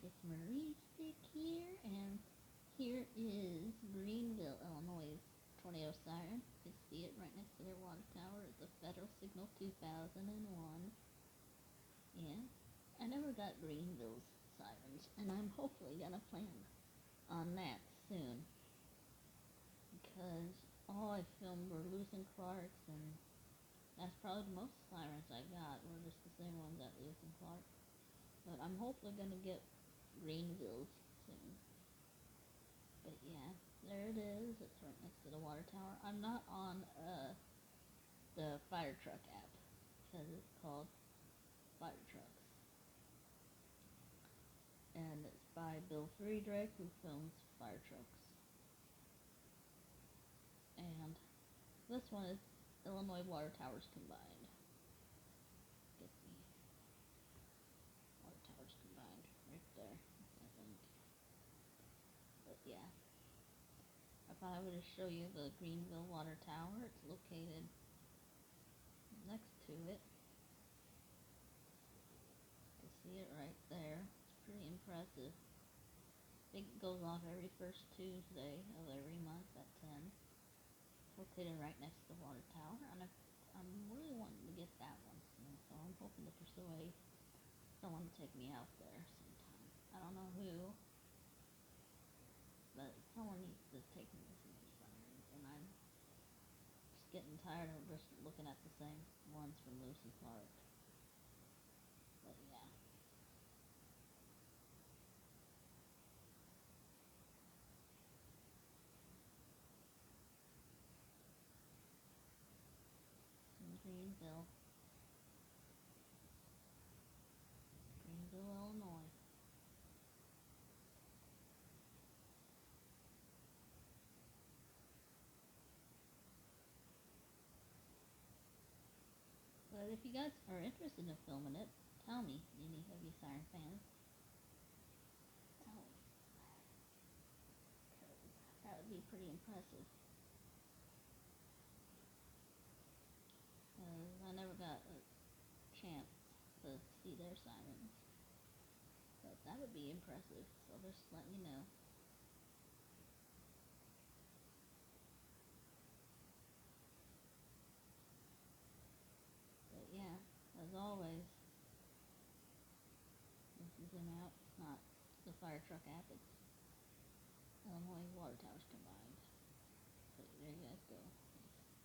It's Marie Stick here, and here is Greenville, Illinois tornado siren. You can see it right next to their water tower. It's a Federal Signal 2001. Yeah, I never got Greenville's sirens, and I'm hopefully gonna plan on that soon because all I filmed were Lewis and Clark's, and that's probably the most sirens I got were just the same ones at Lewis and Clark. But I'm hopefully gonna get Greenville's soon. But yeah, there it is. It's right next to the water tower. I'm not on the fire truck app because it's called Fire Trucks, and it's by Bill Friedrich, who films fire trucks. And this one is Illinois Water Towers Combined. Get the water towers combined right there, I think. But yeah, I thought I would just show you the Greenville Water Tower. It's located next to it. You can see it right there. It's pretty impressive. I think it goes off every first Tuesday of every month at 10. It's located right next to the water tower, and I'm really wanting to get that one soon, so I'm hoping to persuade someone to take me out there sometime. I don't know who, but someone needs to take me to see these sirens, and I'm just getting tired of just looking at the same ones from Lewis and Clark. But yeah. In Greenville, Illinois. But if you guys are interested in filming it, tell me, any of you siren fans. Tell me. That would be pretty impressive. I never got a chance to see their sirens. But that would be impressive, so just let me know. But yeah, as always, if you zoom out, it's not the fire truck app, it's Illinois Water Towers Combined.